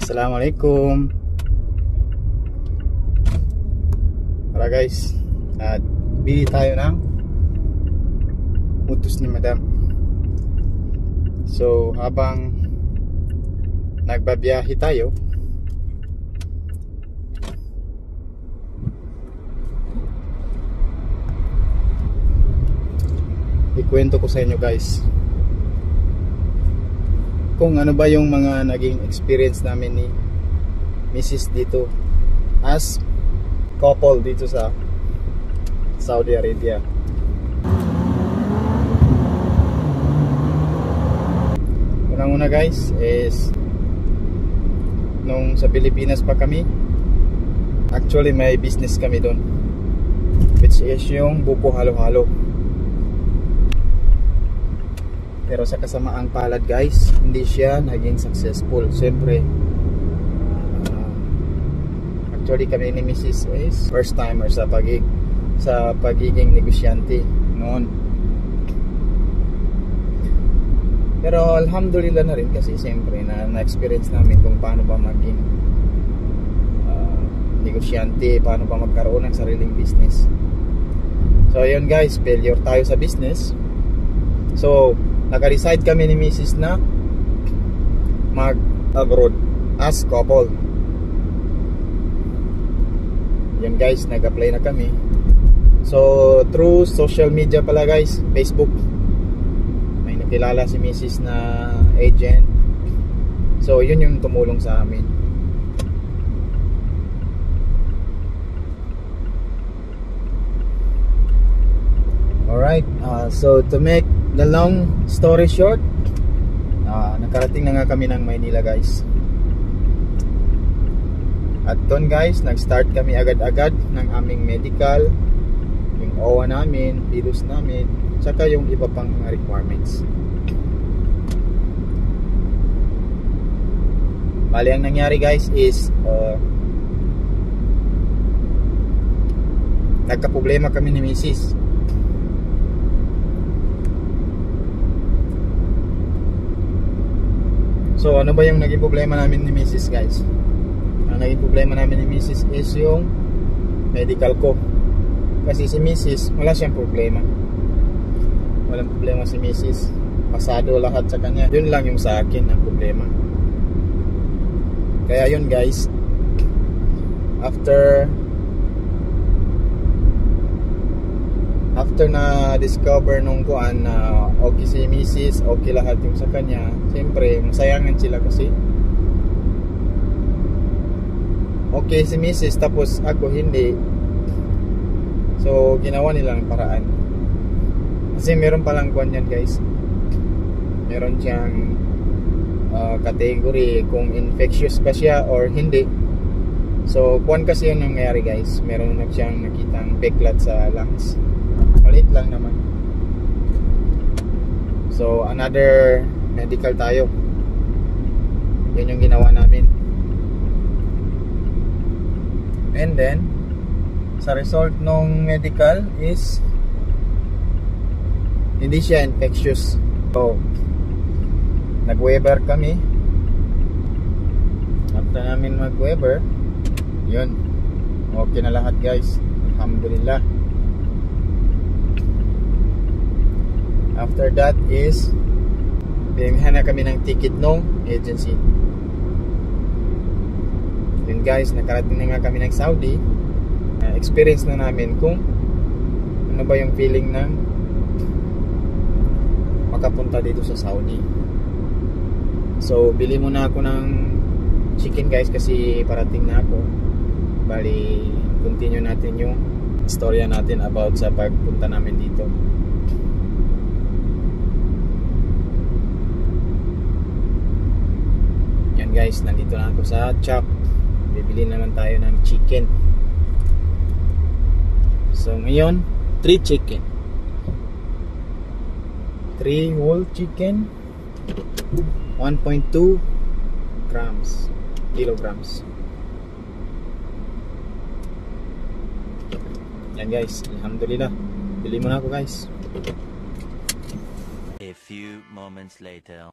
Assalamualaikum. Tara guys, at bili tayo ng utos ni Madam. So habang nagbabiyahe tayo, ikwento ko sa inyo guys kung ano ba yung mga naging experience namin ni Mrs. dito as couple dito sa Saudi Arabia. Unang-una guys is nung sa Pilipinas pa kami, actually may business kami doon, which is yung buko halo-halo. Pero sa kasamaang palad guys, hindi siya naging successful. Siyempre, actually kami ni Mrs. is first timer sa pagiging negosyante noon. Pero alhamdulillah na rin kasi siyempre na-experience namin kung paano ba maging negosyante, paano ba magkaroon ng sariling business. So ayun guys, failure tayo sa business. So naka-decide kami ni Mrs. na mag-abroad as couple. Yan guys, nag-apply na kami. So through social media pala guys, Facebook, may nakilala si Mrs. na agent. So yun yung tumulong sa amin. Alright, so to make the long story short, nakarating na nga kami ng Maynila guys. At doon guys, nag-start kami agad-agad ng aming medical, yung OWA namin, virus namin, saka yung iba pang requirements. Bali ang nangyari guys is nagka-problema kami ni Mrs. So ano ba yung naging problema namin ni Mrs. guys? Ang naging problema namin ni Mrs. is yung medical ko. Kasi si Mrs. wala siyang problema. Walang problema si Mrs. Pasado lahat sa kanya. Yun lang yung sa akin ang problema. Kaya yun guys, after na discover nung kuan na okay si Mrs., okay lahat yung sa kanya, siyempre masayangan sila kasi okay si Mrs. tapos ako hindi. So ginawa nilang paraan. Kasi meron palang kuan yan guys, meron siyang category kung infectious ba siya or hindi. So kuan kasi yung nangyari guys, meron na siyang nakitang backlat sa lungs. Malit lang naman. So another medical tayo. Yun yung ginawa namin. And then sa result nung medical is hindi siya infectious. So nag-Weber kami. After namin mag-Weber, yun, okay na lahat guys, alhamdulillah. After that is binigyan na kami ng ticket nung agency. Yun guys, nakarating na nga kami ng Saudi. Experience na namin kung ano ba yung feeling ng makapunta dito sa Saudi. So bili muna ako ng chicken guys kasi parating na ako. Bali continue natin yung istorya natin about sa pagpunta namin dito. Guys, nandito na ako sa Chop. Bibili naman tayo ng chicken. So ngayon 3 chicken, 3 whole chicken, 1.2 kilograms. Yan guys, alhamdulillah. Bili muna ako guys. A few moments later.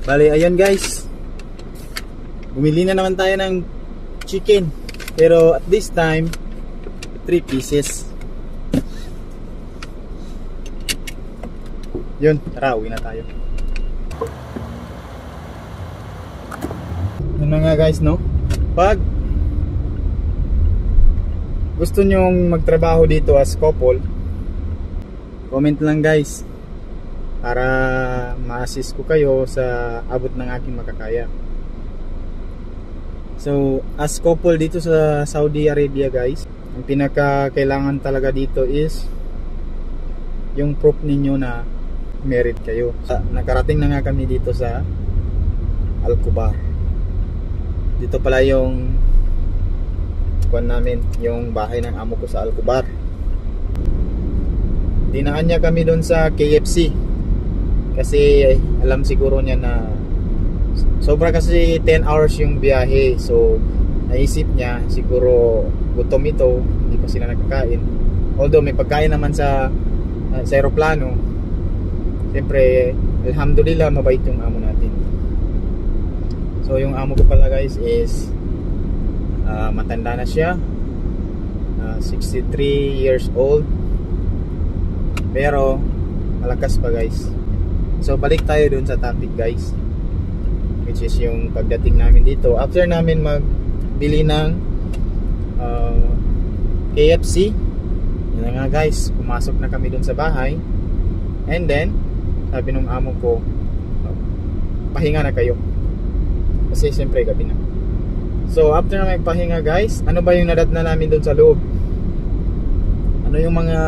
Bali, ayun guys. Bumili na naman tayo ng chicken. Pero at this time, 3 pieces. Yun, tara, uwi na tayo. Yun na nga guys, no? Pag gusto nyong magtrabaho dito as couple, comment lang guys para ma-assist ko kayo sa abot ng aking makakaya. So as couple dito sa Saudi Arabia guys, ang pinaka kailangan talaga dito is yung proof ninyo na married kayo. Nakarating na nga kami dito sa Al-Kubar. Dito pala yung kuan namin, yung bahay ng amo ko sa Al-Kubar. Dinaan niya kami doon sa KFC kasi alam siguro niya na sobra, kasi 10 hours yung biyahe. So naisip niya siguro gutom ito, hindi pa sila nakakain. Although may pagkain naman sa aeroplano. Siyempre alhamdulillah mabait yung amo natin. So yung amo ko pala guys is matanda na siya, 63 years old, pero malakas pa guys. So balik tayo dun sa topic guys, which is yung pagdating namin dito. After namin magbili ng KFC, yun na nga guys, pumasok na kami dun sa bahay. And then sabi nung amo ko, pahinga na kayo kasi siyempre gabi na. So after na magpahinga guys, ano ba yung nadatnan namin doon sa loob? Ano yung mga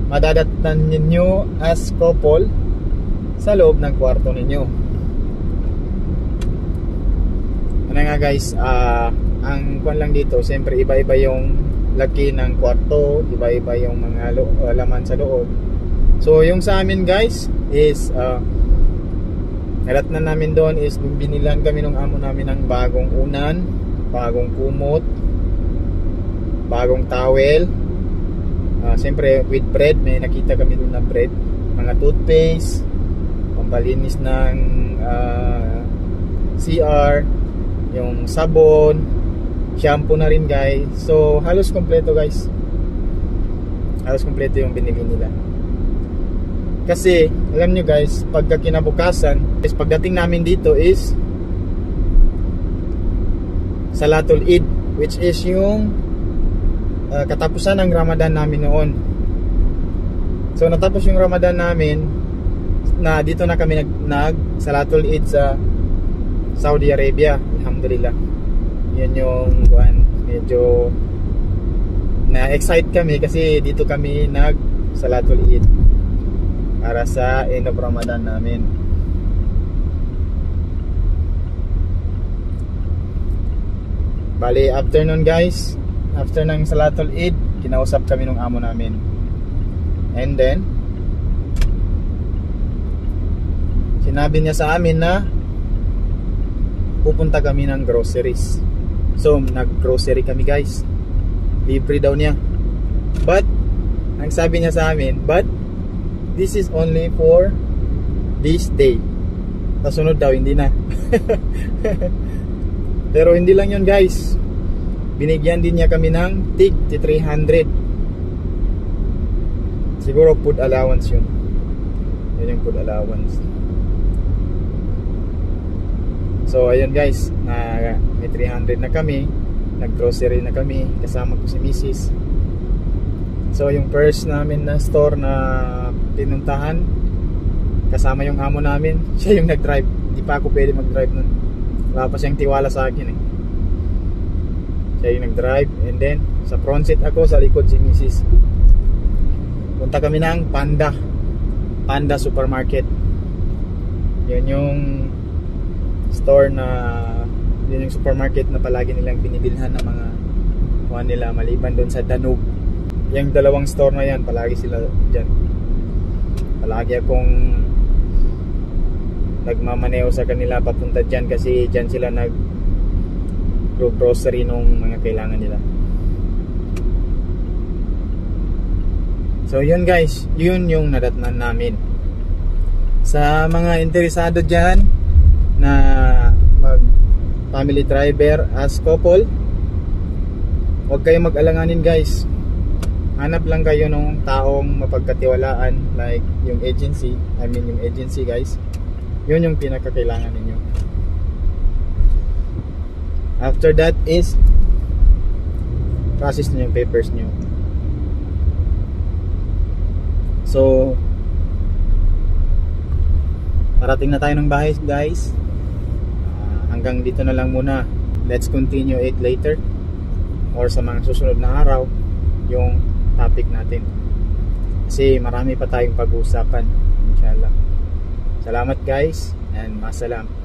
madadatnan ninyo as couple sa loob ng kwarto ninyo? Ano nga guys, ang kwan lang dito, siyempre iba-iba yung laki ng kwarto, iba-iba yung mga laman sa loob. So yung sa amin guys is nadatnan namin doon is binilan kami ng amo namin ng bagong unan, bagong kumot, bagong towel, siyempre with bread, may nakita kami doon na bread, mga toothpaste, pampalinis ng CR, yung sabon, shampoo na rin guys. So halos kompleto guys, halos kompleto yung binili nila. Kasi alam nyo guys, pagka kinabukasan is pagdating namin dito is Salatul Eid, which is yung katapusan ng Ramadan namin noon. So natapos yung Ramadan namin, na dito na kami nag Salatul Eid sa Saudi Arabia. Alhamdulillah. Yun yung medyo na-excite kami kasi dito kami nag Salatul Eid para sa end of Ramadan namin. Bali after nun guys, after ng Salatul Eid, kinausap kami ng amo namin. And then sinabi niya sa amin na pupunta kami ng groceries. So nag-grocery kami guys. Libre daw niya. But ang sabi niya sa amin, but this is only for this day. Tasunod daw, hindi na. Pero hindi lang yun guys. Binigyan din niya kami ng tig 300. Siguro food allowance yun. Yun yung food allowance. So ayun guys, may 300 na kami. Nag-grocery na kami. Kasama ko si Mrs. So yung first namin na store na pinuntahan, kasama yung amo namin. Siya yung nag-drive. Hindi pa ako pwede mag-drive nun. Wala pa siyang tiwala sa akin eh. Siya yung nag-drive. And then sa front seat ako, sa likod si Mrs. Punta kami ng Panda Supermarket. Yun yung store na, yun yung supermarket na palagi nilang binibilhan ng mga kuha nila maliban doon sa Danube. Yung dalawang store na yan, palagi sila dyan. Palagi akong nagmamaneo sa kanila papunta dyan kasi dyan sila nag-grocery nung mga kailangan nila. So yun guys, yun yung nadatnan namin. Sa mga interesado dyan na family driver, as couple, huwag kayong mag-alanganin guys. Hanap lang kayo ng taong mapagkatiwalaan, like yung agency, yung agency guys. Yun yung pinakakailangan ninyo. After that is process nyo yung papers nyo. So parating na tayo ng bahay guys. Hanggang dito na lang muna. Let's continue it later or sa mga susunod na araw yung topic natin, kasi marami pa tayong pag-uusapan inshallah. Salamat guys and masalam.